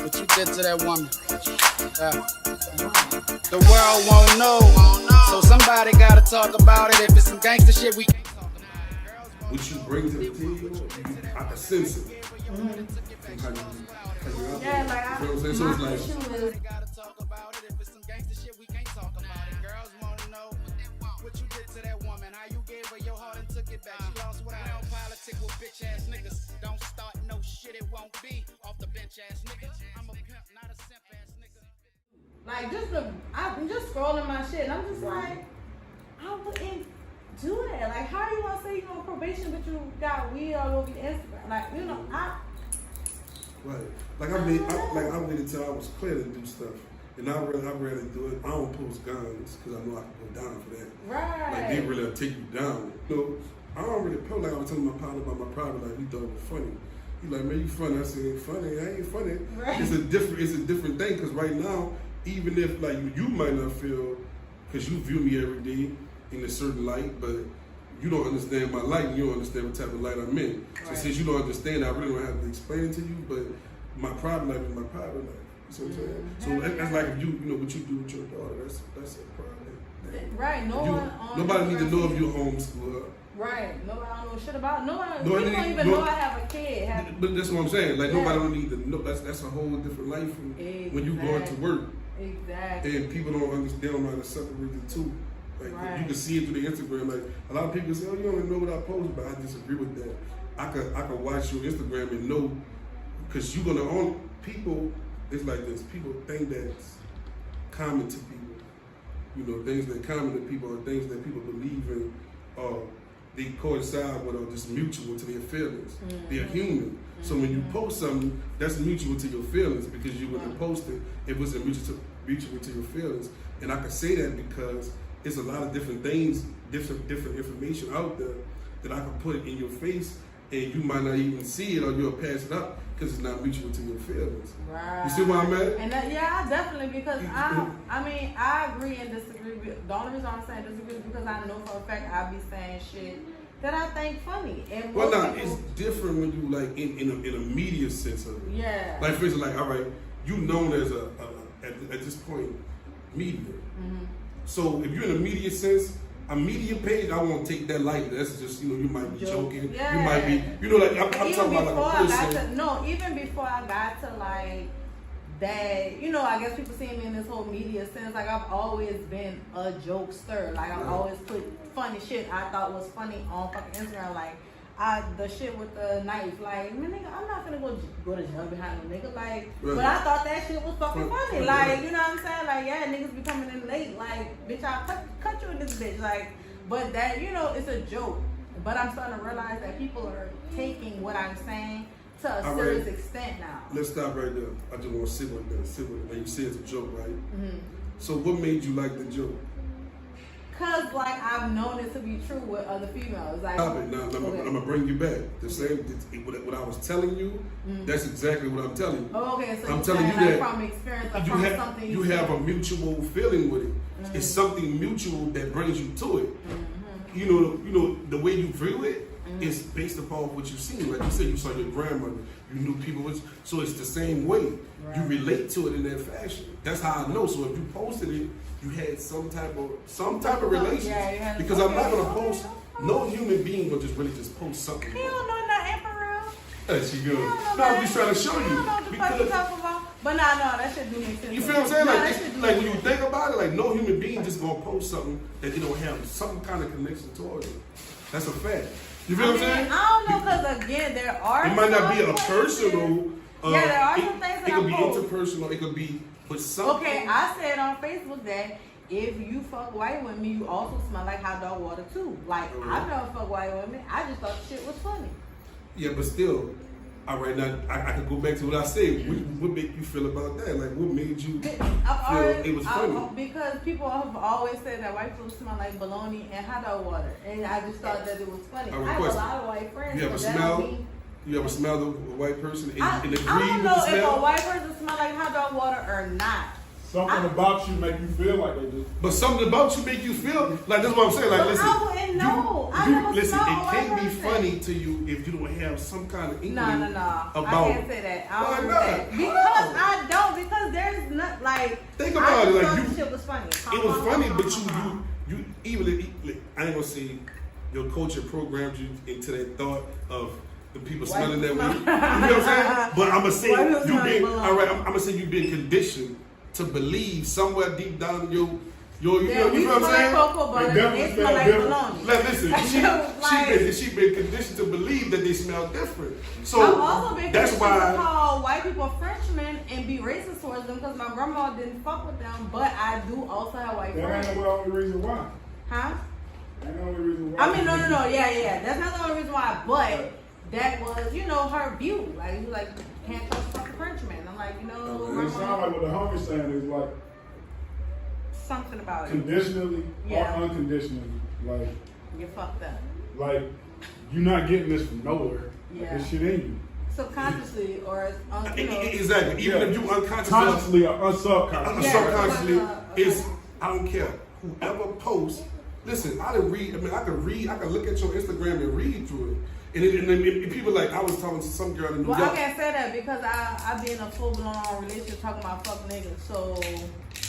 what you did to that woman. The world won't know, so somebody gotta talk about it. If it's some gangster shit, we can't talk about it. What you bring to the table, I can sense it. Yeah, like I, you know what I'm saying? So it's like, Gotta talk about it. If it's some gangster shit, we can't talk about it. Girls wanna know what you did to that woman, how you gave her your heart and took it back. She lost what I don't politic with bitch ass niggas. Don't start no shit, it won't be off the bench ass nigga. I'm a pimp, not a simp ass nigga. like I'm just scrolling my shit and I'm just like, I wouldn't do that. Like, how you gonna say you on probation but you got weed all over your Instagram? Like, you know, right. Like I waited till I was clear to do stuff. And I'd rather do it. I don't post guns because I know I can go down for that. right. Like they really take you down. You know, I don't really post. Like I was telling my partner about my private life. He thought it was funny. He like, man, you funny. I said, ain't funny. I ain't funny. Right. It's a different thing. Because right now, even if like you might not feel, because you view me every day in a certain light, but you don't understand my light and you don't understand what type of light I'm in. So Right. since you don't understand, I really don't have to explain it to you, but my private life is my private life. You see what I'm saying? So that's like if you know what you do with your daughter, that's a private. Right, Nobody need to know if you homeschool her. Right, nobody don't know shit about. Nobody No, don't even know I have a kid. But that's what I'm saying. Like Yeah. nobody don't need to know. That's a whole different life from when you going to work. Exactly. And people don't understand. They don't know how to separate the two. Like Right. you can see it through the Instagram. Like a lot of people say, "Oh, you don't even know what I post," but I disagree with that. I could watch your Instagram and know because you're gonna own people. It's like this. People think that's common to people. You know, things that common to people are things that people believe in. They coincide with or just mutual to their feelings. Mm-hmm. They're human. So when you post something, that's mutual to your feelings because you wouldn't post it. It wasn't mutual to your feelings. And I can say that because it's a lot of different things, different information out there that I can put in your face and you might not even see it or you'll pass it up because it's not mutual to your feelings. Right. You see where I'm at? And yeah, definitely because I agree and disagree. The only reason I'm saying disagree is because I know for a fact I be saying shit that I think funny. And Well, now people, it's different when you like in a media sense of it. yeah. Like for instance, like all right, you known as at this point media. Mm-hmm. So if you're in a media sense, a media page, I won't take that lightly. That's just you might be joking. Yeah. You might be like I'm talking about like a person. Even before I got to like that, I guess people see me in this whole media sense. Like I've always been a jokester. Like I've always put funny shit I thought was funny on fucking Instagram. Like the shit with the knife. Like, man, nigga, I'm not gonna go to jail behind no nigga. Like, Right. but I thought that shit was fucking funny. Right. Like, you know what I'm saying? Like, yeah, niggas be coming in late. Like, bitch, I'll cut you in this bitch. Like, but that, it's a joke. But I'm starting to realize that people are taking what I'm saying to a serious extent now. Let's stop right there. I just want to sit with it. Like you said, it's a joke, right? Mm-hmm. So what made you like the joke? Cause like I've known it to be true with other females. Like, Stop it. Now I'm gonna bring you back. The same. What I was telling you. That's exactly what I'm telling you. Oh, okay. So I'm telling you that from experience or from something you have a mutual feeling with it. It's something mutual that brings you to it. You know the way you view it is based upon what you've seen. Like you said, you saw your grandmother. You knew people. So it's the same way. Right. You relate to it in that fashion. That's how I know. So if you posted it, you had some type of relation. Yeah, because I'm not gonna post. No human being will just really just post something. He don't know nothing for real. There she goes. No, I'm just trying to show you. But no, that shit do make sense. You feel what I'm saying? Like when you think about it, like no human being just gonna post something that they don't have some kind of connection towards it. That's a fact. You feel what I'm saying? I don't know, because again, there are. It might not be a personal. There are some things that it could be post. interpersonal. It could be, but something. Okay, I said on Facebook that if you fuck white women, you also smell like hot dog water too. Like I never fuck white women. I just thought the shit was funny. Yeah, but still. All right, now I could go back to what I said. What made you feel about that? Like, what made you feel it was funny? Because people have always said that white folks smell like bologna and hot dog water, and I just thought that it was funny. I have a lot of white friends. You ever smelled a white person and I agreed don't with the know if smell? a white person smell like hot dog water or not. Something about you make you feel like they do. But something about you make you feel like that's what I'm saying. Like, listen, I wouldn't know. I never listen. smelled a It white can't be person. funny to you if you don't have some kind of inkling No. about. I can't say that. I Why don't not? say that. Because I think about it, like this shit was funny. It was funny, but you even I ain't gonna say your culture programmed you into that thought of the people smelling that way. You know what I'm saying? But I'm gonna say you been all right. I'm gonna say you been conditioned to believe somewhere deep down in your you know what I'm saying? Cocoa butter, they smell like bologna. Like, listen, she been conditioned to believe that they smell different. So I've also been that's why to call white people Frenchmen and be racist towards them because my grandma didn't fuck with them. But I do also have white friends. That ain't the only reason why. Huh? That ain't the only reason why. I mean, no. Yeah. That's not the only reason why. But that was, her view. Like, you like, can't trust fucking Frenchman. I'm like, It sounds like what the homie's saying is like, something about it. Conditionally or unconditionally. Like, you're fucked up. Like, you're not getting this from nowhere. Yeah. This shit in you. Subconsciously or exactly. Even if you consciously or subconsciously. Subconsciously, it's I don't care. Whoever posts, listen, I can look at your Instagram and read through it. And people like, I was talking to some girl in New York. I can't say that because I be in a full-blown relationship talking about fuck niggas, so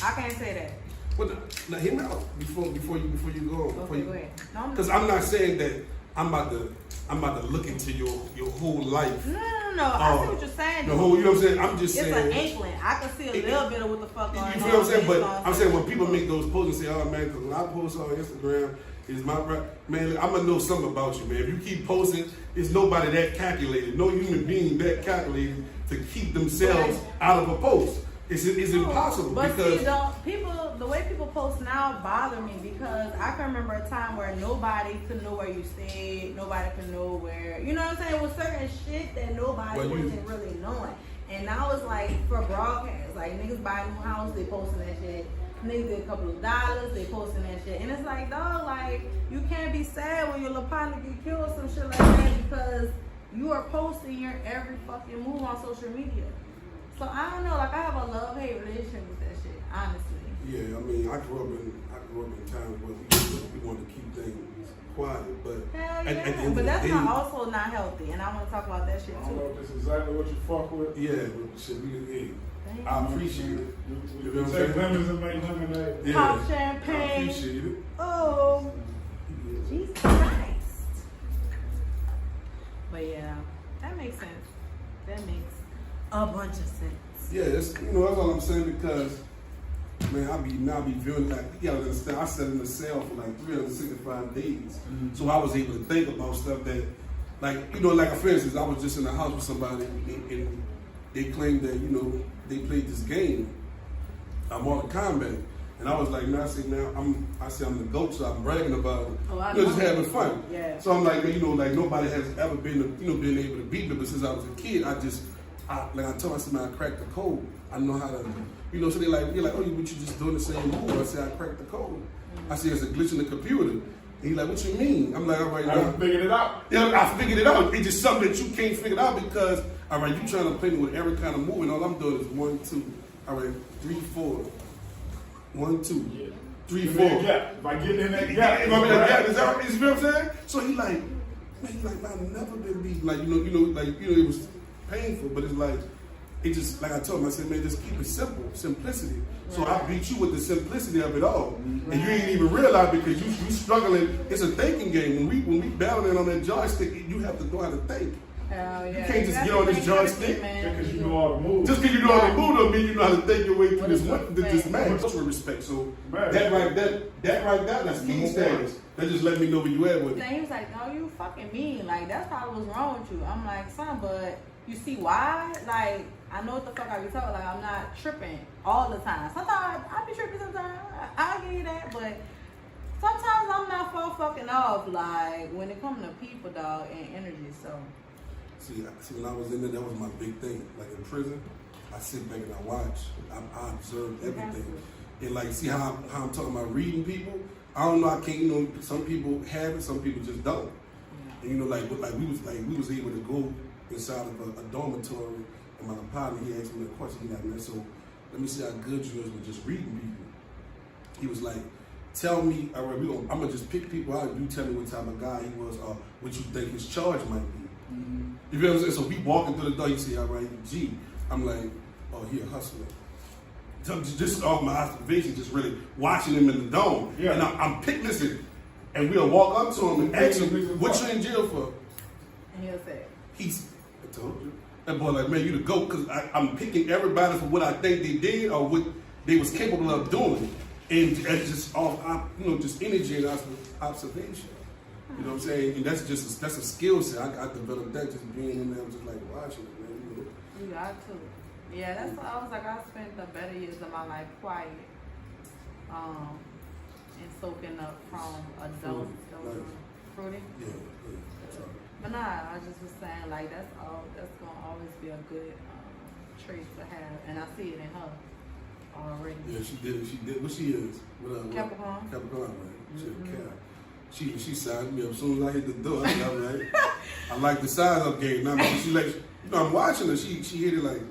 I can't say that. Well, now hear me out before you go. Okay, go ahead. Because I'm not saying that I'm about to look into your whole life. No. I see what you're saying. The whole, you know what I'm saying? I'm just saying. It's an inkling. I can see a little bit of what the fuck going on. You feel what I'm saying? But I'm saying when people make those posts and say, "Oh man," because when I post on Instagram, is my man. I'm gonna know something about you, man. If you keep posting, it's nobody that calculated, no human being that calculated to keep themselves out of a post. It's impossible. But because see, the way people post now bother me because I can remember a time where nobody could know where you stayed, nobody could know where, you know what I'm saying? It was certain shit that nobody wasn't really knowing. And now it's like for broadcast, like niggas buy a new house, they posting that shit. Niggas get a couple of dollars, they posting that shit. And it's like, dog, like, you can't be sad when your little partner get killed or some shit like that because you are posting your every fucking move on social media. So I don't know, like I have a love-hate relationship with that shit, honestly. Yeah, I mean, I grew up in times where we wanted to keep things quiet, but hell at the end of but the that's day, also not healthy, and I want to talk about that shit I don't know too. if that's exactly what you fuck with. yeah, but shit, I appreciate it. You know what I'm saying? Lemons and make lemonade. Yeah, Pop I champagne. appreciate it. Oh, Jesus Christ. But yeah, that makes sense. That makes a bunch of sense. Yeah, that's all I'm saying because, man, I be viewing like, you gotta understand, I sat in the cell for like 365 days. Mm-hmm. So I was able to think about stuff that, like for instance, I was just in the house with somebody and they claimed that, they played this game, Mortal Kombat. And I was like, I say I'm the GOAT, so I'm bragging about it. Oh, I just having fun. Yeah. So I'm like, like nobody has ever been able to beat me, but since I was a kid, I told I cracked the code. I know how to, so you're like, oh, but you just doing the same move. I said, I cracked the code. I said, it's a glitch in the computer. And he's like, what you mean? I'm like, all right, I figured it out. Yeah, I figured it out. It's just something that you can't figure out because, all right, you trying to play me with every kind of move, and all I'm doing is 1, 2. All right, 3, 4. 1, 2. 3, 4. If I get in that gap, you know what I'm saying? So he like, I've never been beat. Like, it was painful, but it's like, it just, like I told him, I said, man, just keep it simple, simplicity. So I beat you with the simplicity of it all. And you ain't even realize because you struggling, it's a thinking game. When we battling on that joystick, you have to know how to think. Hell yeah. You can't just get on this joystick because you know all the moves. Just because you know all the moves don't mean you know how to think your way through this match. With respect. So that right there, that's king status. That just let me know where you at with it. He was like, no, you fucking mean. Like, that's probably what's wrong with you. I'm like, son, but you see why? Like, I know what the fuck I be talking. Like, I'm not tripping all the time. Sometimes I be tripping sometimes. I'll give you that, but sometimes I'm not for fucking off. Like, when it comes to people, dog, and energy, so. See, when I was in there, that was my big thing. Like in prison, I sit back and I watch. I observe everything. And like, see how I'm talking about reading people? I don't know, I can't, some people have it, some people just don't. Yeah. And we was able to go inside of a dormitory, and my partner, he asked me a question, he like, man, so let me see how good you is with just reading people. He was like, tell me, all right, I'm gonna just pick people out and you tell me what type of guy he was or what you think his charge might be. Mm-hmm. You feel what I'm saying? So we walking through the door, he say, all right, G. I'm like, oh, he a hustler. just off my observation, just really watching him in the dome. Yeah. And I'm picking this, and we'll walk up to him and ask him, what you in jail for? And he'll say, I told you. That boy like, man, you the GOAT, because I'm picking everybody for what I think they did or what they was capable of doing. And just off, just energy and observation. You know what I'm saying? And that's a skill set. I developed that just being in there, just like watching it, man. you got to. Yeah, that's why I was like, I spent the better years of my life quiet. And soaking up from adults. Fruity? Yeah. But nah, I just was saying, like, that's gonna always be a good trait to have. And I see it in her already. Yeah, she did. What she is? Capricorn. Capricorn, right? Mm-hmm. She sized me up as soon as I hit the door. I got right. I like the size up game. Now she like, I'm watching her. She hit it like,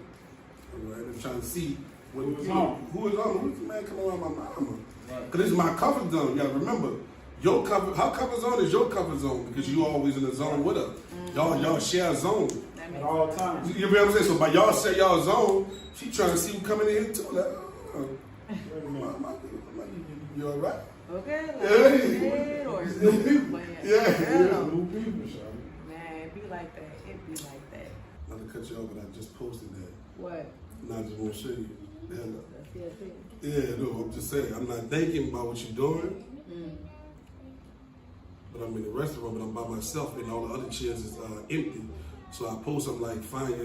all right, I'm trying to see who is on. Who's the man coming around my mama? Because this is my comfort zone. You gotta remember, her comfort zone is your comfort zone because you always in the zone with her. Mm-hmm. Y'all share a zone. At all times. You know what I'm saying? So by y'all share y'all zone, she trying to see who coming in here too. Like, you all right? Okay, like, yeah. Or new people. New people, Shawty. Man, it be like that. It be like that. Not to cut you off, but I just posted that. What? And I just want to show you. That's it. Yeah, no, I'm just saying. I'm not thinking about what you're doing. But I'm in the restaurant, but I'm by myself, and all the other chairs is empty. So I post something like, find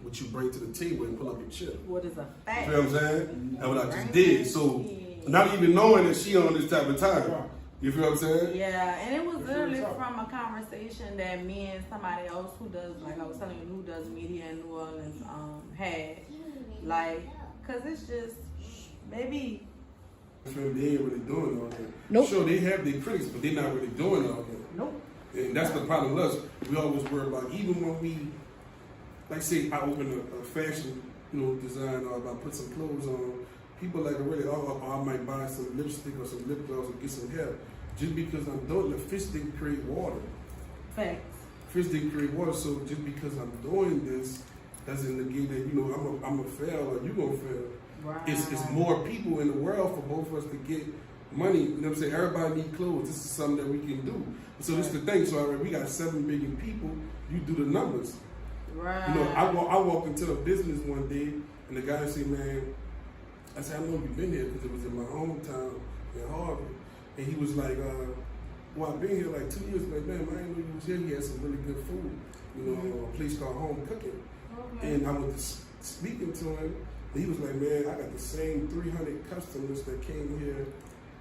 what you bring to the table and pull up your chair. What is a fact? You know what I'm saying? That's what I just did. So, not even knowing that she on this type of time. You feel what I'm saying? Yeah, and it was literally from a conversation that me and somebody else who does, like I was telling you, who does media in New Orleans had. Like, cause it's just, maybe. They ain't really doing all that. Nope. Sure, they have their critics, but they're not really doing all that. Nope. And that's the problem with us. We always worry about, even when we, like say, I open a fashion, design, or if I put some clothes on, people like already, I might buy some lipstick or some lip gloss or get some hair. Just because I'm doing the fish didn't create water. Facts. Fish didn't create water, so just because I'm doing this doesn't negate that, I'm a fail or you gonna fail. Right. It's more people in the world for both of us to get money. You know what I'm saying? Everybody need clothes. This is something that we can do. So this is the thing. So we got 7 billion people. You do the numbers. Right. I walked into the business one day and the guy said, man, I said, I know you've been here because it was in my hometown in Harvard. And he was like, well, I've been here like 2 years. Like, man, I didn't know you was here. He had some really good food. A place called Home Cooking. Okay. And I was speaking to him. He was like, man, I got the same 300 customers that came here,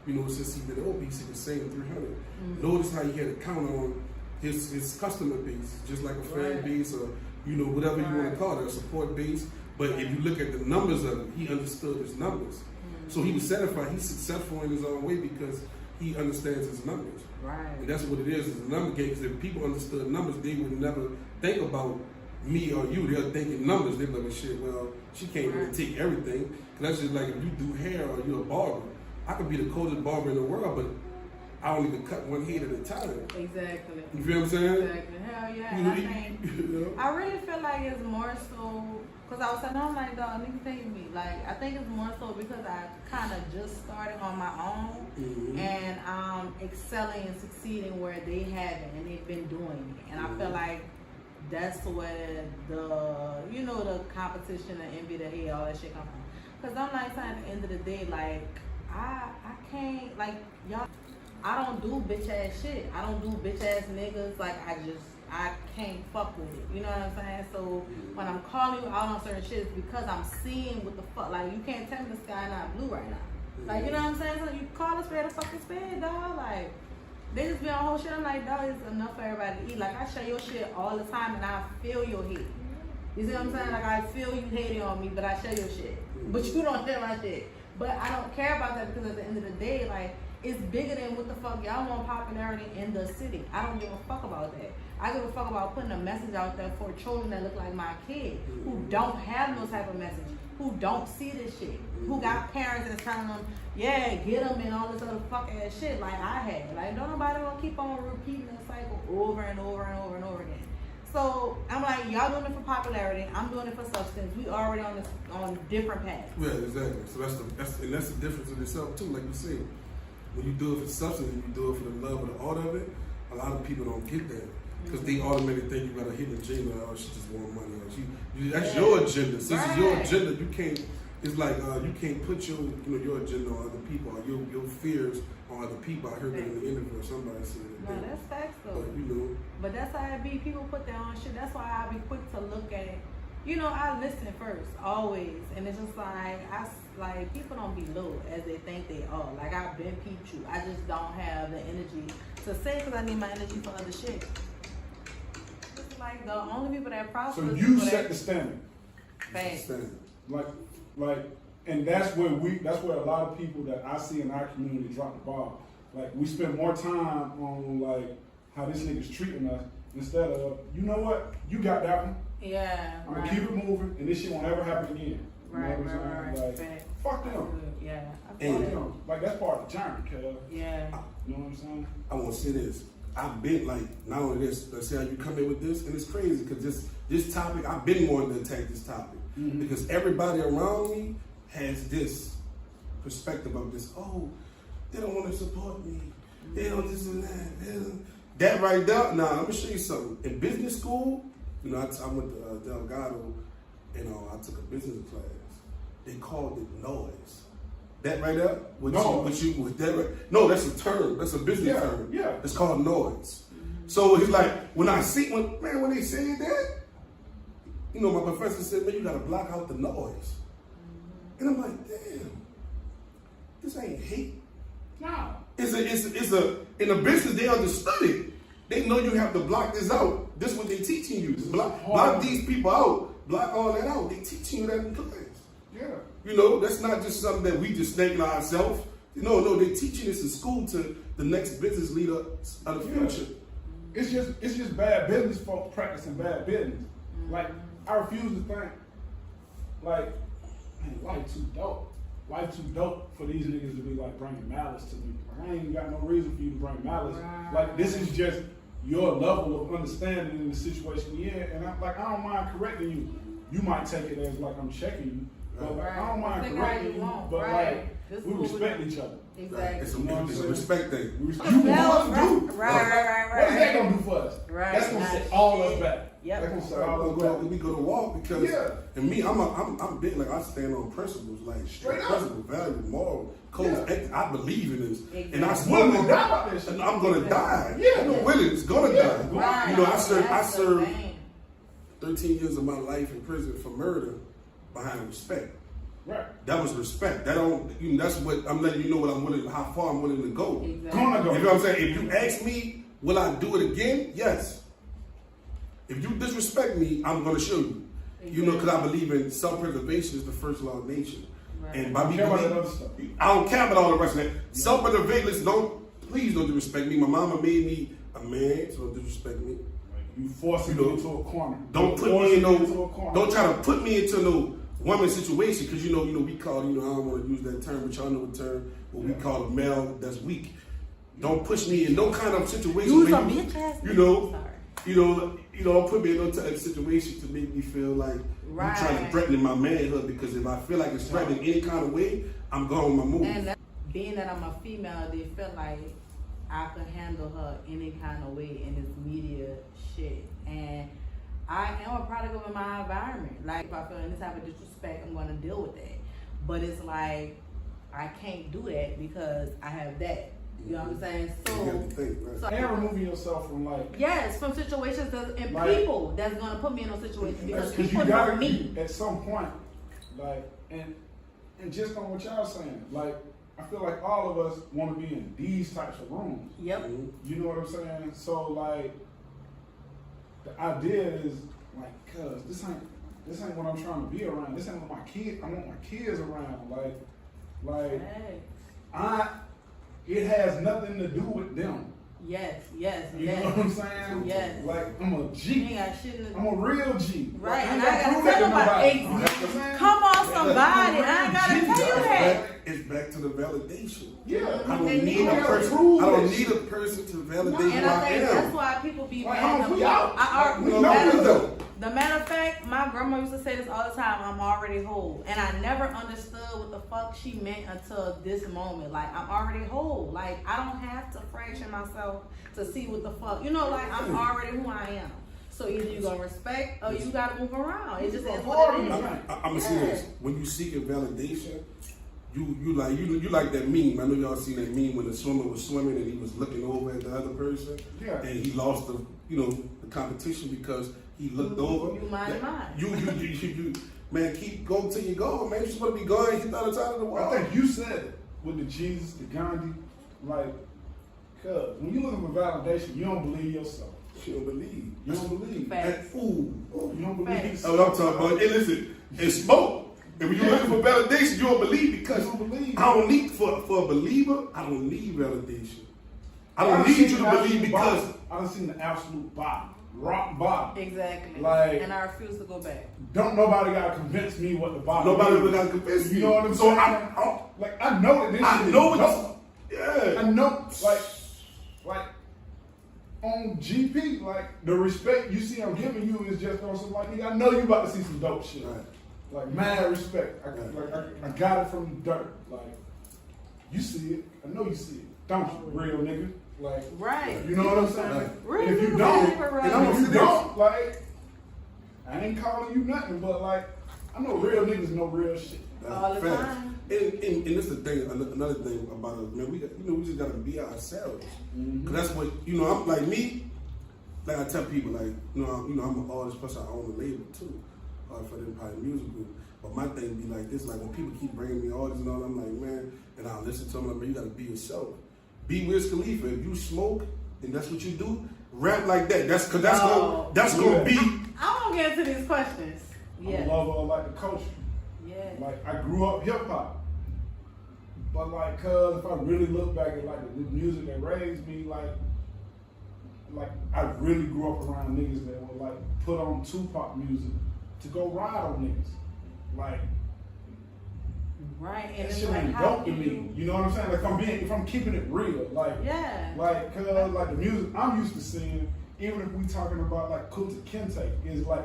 since he been open. He said the same 300. Mm-hmm. Notice how he had a count on his customer base, just like a fan base or, whatever you want to call it, a support base. But if you look at the numbers of it, he understood his numbers. Mm-hmm. So he was satisfied. He's successful in his own way because he understands his numbers. Right. And that's what it is a number game. Because if people understood numbers, they would never think about me or you. They're thinking numbers. They're like, shit, well, she can't really take everything. Because that's just like if you do hair or you're a barber. I could be the coldest barber in the world, but I only can cut one head at a time. Exactly. You feel what I'm saying? Exactly. Hell yeah. I really feel like it's more so, because I was saying, I'm like, dog, nigga, take me. Like, I think it's more so because I kind of just started on my own and I'm excelling and succeeding where they haven't and they've been doing it. And I feel like that's where the competition, the envy, the hate, all that shit come from. Because I'm like saying at the end of the day, like, I can't, like, y'all, I don't do bitch ass shit. I don't do bitch ass niggas. Like, I can't fuck with it. You know what I'm saying? So when I'm calling you out on certain shit, it's because I'm seeing what the fuck. Like, you can't tell me the sky not blue right now. Like, you know what I'm saying? So you call a spade a fucking spade, dog. Like, they just be on whole shit. I'm like, dog, it's enough for everybody to eat. Like, I share your shit all the time and I feel your hate. You see what I'm saying? Like, I feel you hating on me, but I share your shit. But you don't share my shit. But I don't care about that because at the end of the day, like, it's bigger than what the fuck y'all want popularity in the city. I don't give a fuck about that. I give a fuck about putting a message out there for children that look like my kid, who don't have no type of message, who don't see this shit, who got parents that's telling them, yeah, get them and all this other fuck ass shit like I had. Like, don't nobody want to keep on repeating the cycle over and over and over and over again. So I'm like, y'all doing it for popularity. I'm doing it for substance. We already on different paths. Yeah, exactly. So that's the difference in itself too. Like you said, when you do it for substance and you do it for the love of the art of it, a lot of people don't get that because they automatically think you got a hidden agenda. Oh, she just want money. Or that's your agenda. Since it's your agenda, you can't. It's like you can't put your agenda on other people or your fears on other people. I heard that in the interview or somebody said it. No, that's facts though. But But that's how it be. People put that on shit. That's why I be quick to look at. I listen first, always, and it's just like people don't be low as they think they are. Like I've been peeped you. I just don't have the energy to say because I need my energy for other shit. It's like the only people that prosper. So you set the standard. Facts. Like, and that's where a lot of people that I see in our community drop the ball. Like we spend more time on like how this nigga's treating us instead of, you know what, you got that one. Yeah. I'm gonna keep it moving, and this shit won't ever happen again. You know Right. what I'm saying? Like, Facts. fuck them. Yeah. And- Fuck them. Like that's part of the journey, cuz. Yeah. You know what I'm saying? I want to say this. I've been like, not only this, let's say how you come in with this, and it's crazy because this topic, I've been wanting to attack this topic because everybody around me has this perspective of this. Oh, they don't want to support me. They don't this and that. That right there. Now, let me show you something. In business school, I went to Delgado, and I took a business class. They called it noise. That right there? With that right? No, that's a term. That's a business term. Yeah. It's called noise. So it's like when they say that, my professor said, man, you gotta block out the noise. And I'm like, damn, this ain't hate. Nah. It's a in a business they understood it. They know you have to block this out. This is what they teaching you. Block these people out. Block all that out. They teaching you that in class. Yeah. That's not just something that we just think of ourselves. No, they teaching this in school to the next business leader of the future. It's just bad business folks practicing bad business. Like I refuse to think like, man, life too dope. Life too dope for these niggas to be like bringing malice to me. Like, I ain't got no reason for you to bring malice. Like this is just your level of understanding in the situation we in, and I don't mind correcting you. You might take it as like I'm checking you, but like, I don't mind correcting you. But like we respect each other. Exactly. It's a respect thing. You want to do. Right. What is that gonna do for us? Right. That's gonna set all us back. Yep. That's gonna set all us back. We go to walk because, and me, I'm big. Like I stand on principles, like straight principle, value, moral, codes. I believe in this, and I swear willing to die about this shit. I'm gonna die. Yeah. I'm willing. It's gonna die. Right. I served 13 years of my life in prison for murder behind respect. Right. That was respect. That's what I'm letting you know how far I'm willing to go. Exactly. Gonna go. You know what I'm saying? If you ask me, will I do it again? Yes. If you disrespect me, I'm going to show you. Because I believe in self-preservation is the first law of nature. Right. And by me Care about that other stuff. I don't care about all the rest of that. Self-preservation, please don't disrespect me. My mama made me a man, so don't disrespect me. You forcing me into a corner. Don't put me in don't try to put me into no woman situation, because we call, I don't want to use that term, but y'all know the term, what we call a male that's weak. Don't push me in no kind of situation Use where a bitch ass. don't put me in no type of situation to make me feel like you're trying to threaten my manhood, because if I feel like it's threatening any kind of way, I'm going my move. And being that I'm a female, they feel like I could handle her any kind of way in this media shit. And I am a product of my environment. Like, if I feel any type of disrespect, I'm going to deal with that. But it's like, I can't do that because I have that. You know what I'm saying? And removing yourself from yes, from situations and people that's going to put me in those situations, because you people gotta know me. at some point, and just on what y'all saying, I feel like all of us want to be in these types of rooms. Yep. You know what I'm saying? So the idea is cuz this ain't what I'm trying to be around. This ain't what my kids. I want my kids around. It has nothing to do with them. Yes. You know what I'm saying? Yes. I'm a G. I'm a real G. Right. I And ain't I gotta gotta prove tell that to nobody. nobody. Come on, somebody. I ain't gotta tell you that. It's back to the value validation. Yeah, I don't They need need a to person. prove I don't that need shit. a person to validate And who I I think am. that's why people be Like, mad. we out. I We know know we though. The matter of fact, my grandma used to say this all the time, I'm already whole. And I never understood what the fuck she meant until this moment. Like, I'm already whole. Like, I don't have to fraction myself to see what the fuck. You know, like, I'm already who I am. So either you gonna respect or you gotta move around. It just is what it is. I'm gonna say this. When you seeking validation, you like that meme. I know y'all seen that meme when the swimmer was swimming and he was looking over at the other person. Yeah. And he lost the competition because he looked over. You mind mine. You man, go till you go, man. You're supposed to be going. He's not the side of the world. I think you said it with the Jesus, the Gandhi, like, cause when you looking for validation, you don't believe yourself. You don't believe. You don't believe. Facts. Ooh. You don't believe. Facts. That's what I'm talking about. Hey, listen, it's smoke. And when you're looking for validation, you don't believe because You don't believe. I don't need for a believer. I don't need validation. I don't need you to believe because I done seen the absolute bottom, rock bottom. Exactly. Like- and I refuse to go back. Don't nobody gotta convince me what the bottom. nobody is. would have convinced You me. know what I'm So saying? I'm Like I know that this. I shit is know dope. it's yeah. I know, like on GP, like the respect you see I'm giving you is just on some like nigga. I know you about to see some dope shit. Right. Like mad respect. Right. I got it from the dirt. Like you see it. I know you see it. Don't you, real nigga? Like Right. you know what I'm saying? Right. Real And if you nigga, don't, nigga, right. and if you Right. don't, like I ain't calling you nothing, but like I know real niggas know real shit. All the Facts. time. And this is the thing. Another thing about us, man. We just gotta be ourselves. Cause that's what I'm like me. Like I tell people, like I'm an artist plus I own a label too, for the Empire Music Group. But my thing be like this, like when people keep bringing me artists and all, I'm like, man, and I'll listen to them. Like, man, you gotta be yourself. Be Wiz Khalifa. If you smoke and that's what you do, rap like that. That's gonna be. I won't get into these questions. I'm a Yeah. lover of like the culture. Yeah. Like I grew up hip hop, but like, cause if I really look back at like the music that raised me, like I really grew up around niggas that would like put on Tupac music to go ride on niggas, like Right. And that it's shit like ain't how dope to do me. you? You know what I'm saying? Like if I'm keeping it real, like Yeah. like cause like the music I'm used to seeing, even if we talking about like Kunta Kinte, is like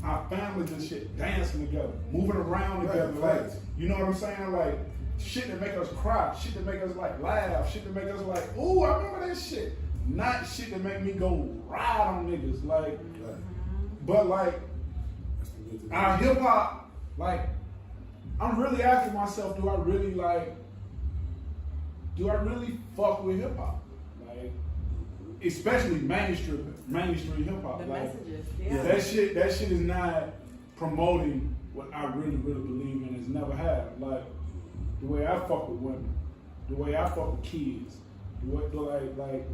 our families and shit dancing together, moving around together, Right. like you know what I'm saying? Like shit that make us cry, shit that make us like laugh, shit that make us like, ooh, I remember that shit. Not shit that make me go ride on niggas, like. But like our hip hop, like I'm really asking myself, do I really fuck with hip hop? Like, especially mainstream hip hop. The Like, messages. Yeah. that shit is not promoting what I really believe in. It's never have. Like the way I fuck with women, the way I fuck with kids, like.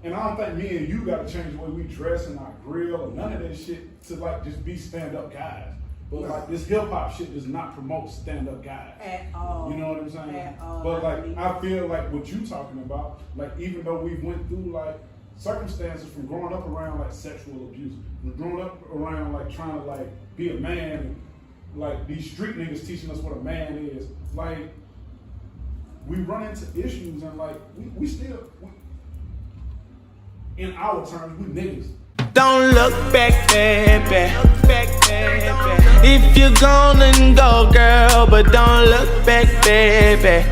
And I don't think me and you gotta change the way we dress and our grill or none of that shit to like just be stand-up guys. But like this hip hop shit does not promote stand-up guys. At all. You know what I'm saying? At all. But like I feel like what you talking about, like even though we went through like circumstances from growing up around like sexual abuse, from growing up around like trying to like be a man, and, like these street niggas teaching us what a man is, like we run into issues and like we still in our terms, we niggas. Don't look back, baby. If you're gonna go, girl, but don't look back, baby.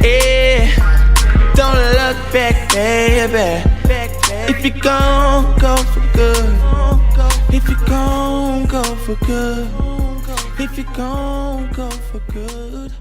Yeah, don't look back, baby. If you're gonna go for good, if you're gonna go for good, if you're gonna go for good.